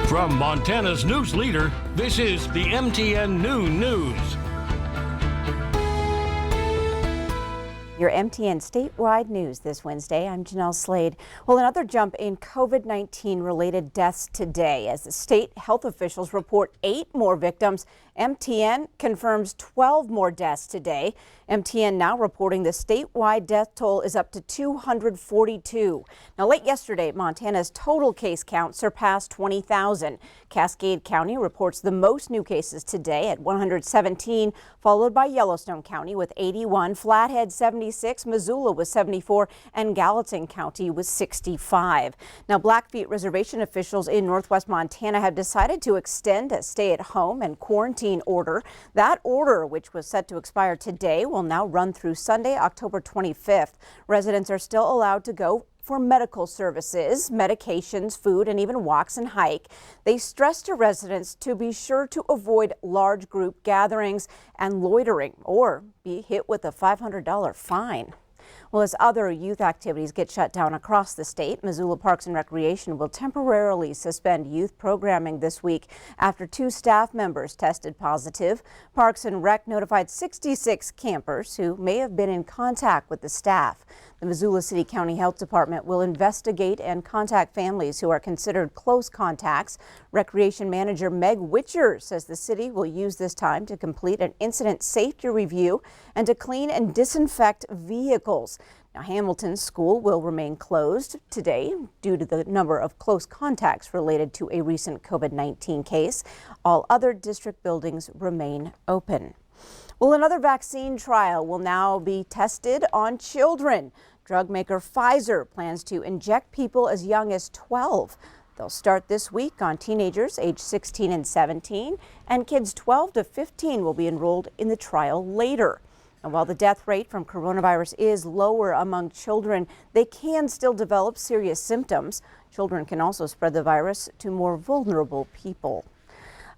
From Montana's news leader, this is the MTN Noon News. Your MTN Statewide news this Wednesday. I'm Jeanelle Slade. Well, another jump in COVID-19 related deaths today as the state health officials report 8 more victims. MTN confirms 12 more deaths today. MTN now reporting the statewide death toll is up to 242. Now, late yesterday, Montana's total case count surpassed 20,000. Cascade County reports the most new cases today at 117, followed by Yellowstone County with 81, Flathead 76, Missoula with 74, and Gallatin County with 65. Now, Blackfeet Reservation officials in northwest Montana have decided to extend a stay-at-home and quarantine order. That order, which was set to expire today, will now run through Sunday, October 25th. Residents are still allowed to go for medical services, medications, food, and even walks and hike. They stress to residents to be sure to avoid large group gatherings and loitering or be hit with a $500 fine. Well, as other youth activities get shut down across the state, Missoula Parks and Recreation will temporarily suspend youth programming this week after 2 staff members tested positive. Parks and Rec notified 66 campers who may have been in contact with the staff. The Missoula City County Health Department will investigate and contact families who are considered close contacts. Recreation Manager Meg Witcher says the city will use this time to complete an incident safety review and to clean and disinfect vehicles. Now, Hamilton School will remain closed today due to the number of close contacts related to a recent COVID-19 case. All other district buildings remain open. Well, another vaccine trial will now be tested on children. Drug maker Pfizer plans to inject people as young as 12. They'll start this week on teenagers aged 16 and 17, and kids 12 to 15 will be enrolled in the trial later. And while the death rate from coronavirus is lower among children, they can still develop serious symptoms. Children can also spread the virus to more vulnerable people.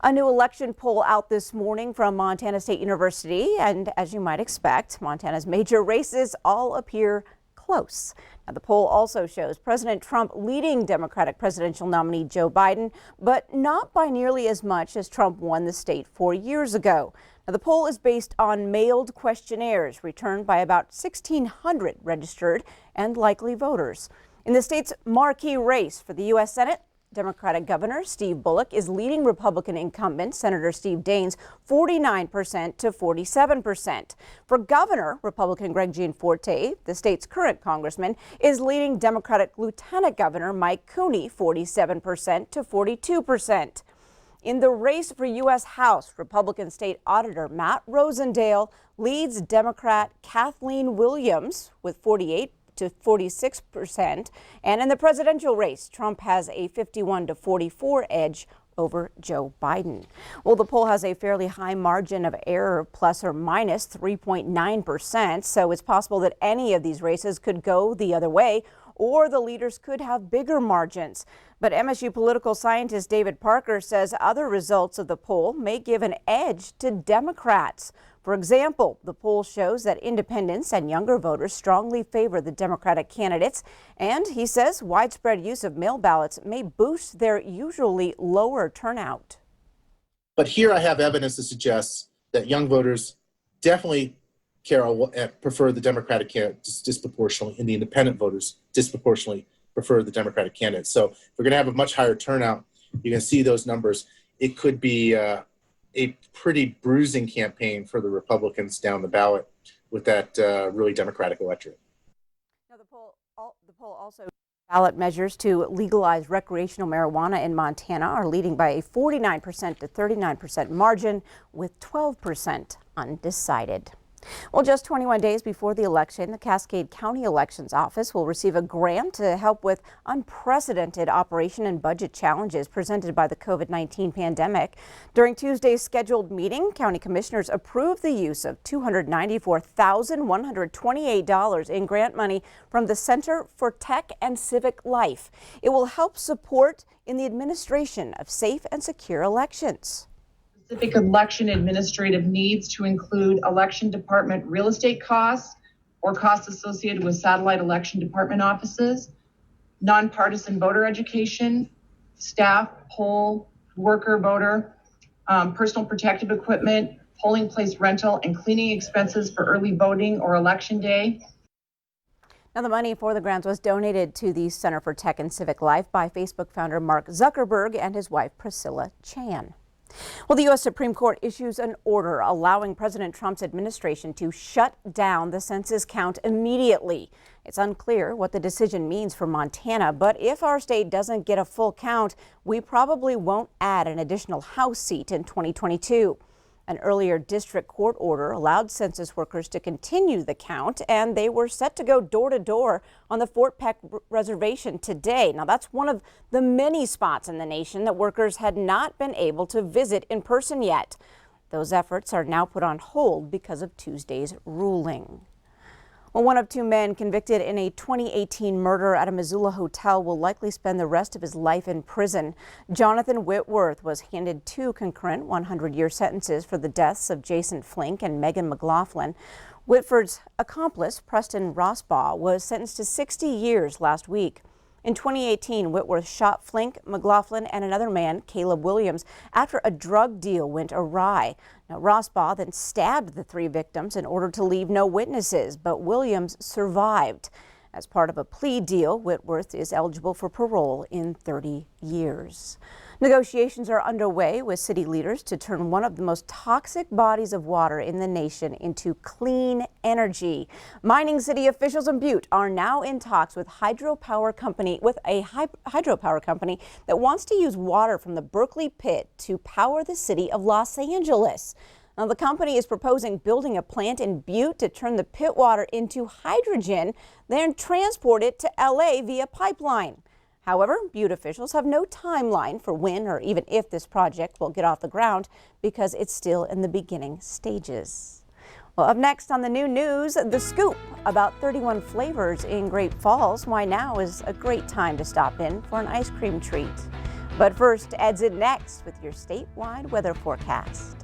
A new election poll out this morning from Montana State University, and as you might expect, Montana's major races all appear close. Now, the poll also shows President Trump leading Democratic presidential nominee Joe Biden, but not by nearly as much as Trump won the state 4 years ago. Now, the poll is based on mailed questionnaires returned by about 1,600 registered and likely voters. In the state's marquee race for the U.S. Senate, Democratic Governor Steve Bullock is leading Republican incumbent Senator Steve Daines 49% to 47%. For governor, Republican Greg Gianforte, the state's current congressman, is leading Democratic Lieutenant Governor Mike Cooney 47% to 42%. In the race for U.S. House, Republican State Auditor Matt Rosendale leads Democrat Kathleen Williams with 48 to 46%. And in the presidential race, Trump has a 51 to 44 edge over Joe Biden. Well, the poll has a fairly high margin of error, plus or minus 3.9%. So it's possible that any of these races could go the other way, or the leaders could have bigger margins. But MSU political scientist David Parker says other results of the poll may give an edge to Democrats. For example, the poll shows that independents and younger voters strongly favor the Democratic candidates, and he says widespread use of mail ballots may boost their usually lower turnout. But here I have evidence to suggest that young voters definitely prefer the Democratic candidates disproportionately, and the independent voters disproportionately prefer the Democratic candidates. So if we're going to have a much higher turnout, you can see those numbers. It could be a pretty bruising campaign for the Republicans down the ballot with that really Democratic electorate. Now, the poll also ballot measures to legalize recreational marijuana in Montana are leading by a 49% to 39% margin, with 12% undecided. Well, just 21 days before the election, the Cascade County Elections Office will receive a grant to help with unprecedented operation and budget challenges presented by the COVID-19 pandemic. During Tuesday's scheduled meeting, county commissioners approved the use of $294,128 in grant money from the Center for Tech and Civic Life. It will help support in the administration of safe and secure elections. Specific election administrative needs to include election department real estate costs or costs associated with satellite election department offices, nonpartisan voter education, staff, poll worker, voter, personal protective equipment, polling place rental, and cleaning expenses for early voting or election day. Now, the money for the grants was donated to the Center for Tech and Civic Life by Facebook founder Mark Zuckerberg and his wife Priscilla Chan. Well, the U.S. Supreme Court issues an order allowing President Trump's administration to shut down the census count immediately. It's unclear what the decision means for Montana, but if our state doesn't get a full count, we probably won't add an additional House seat in 2022. An earlier district court order allowed census workers to continue the count, and they were set to go door to door on the Fort Peck Reservation today. Now, that's one of the many spots in the nation that workers had not been able to visit in person yet. Those efforts are now put on hold because of Tuesday's ruling. Well, one of two men convicted in a 2018 murder at a Missoula hotel will likely spend the rest of his life in prison. Jonathan Whitworth was handed two concurrent 100-year sentences for the deaths of Jason Flink and Megan McLaughlin. Whitford's accomplice, Preston Rossbaugh, was sentenced to 60 years last week. In 2018, Whitworth shot Flink, McLaughlin, and another man, Caleb Williams, after a drug deal went awry. Now, Rossbaugh then stabbed the three victims in order to leave no witnesses, but Williams survived. As part of a plea deal, Whitworth is eligible for parole in 30 years. Negotiations are underway with city leaders to turn one of the most toxic bodies of water in the nation into clean energy. Mining city officials in Butte are now in talks with a hydropower company that wants to use water from the Berkeley pit to power the city of Los Angeles. Now, the company is proposing building a plant in Butte to turn the pit water into hydrogen, then transport it to LA via pipeline. However, Butte officials have no timeline for when or even if this project will get off the ground because it's still in the beginning stages. Well, up next on the new news, the scoop about 31 flavors in Great Falls. Why now is a great time to stop in for an ice cream treat. But first, Ed's in next with your statewide weather forecast.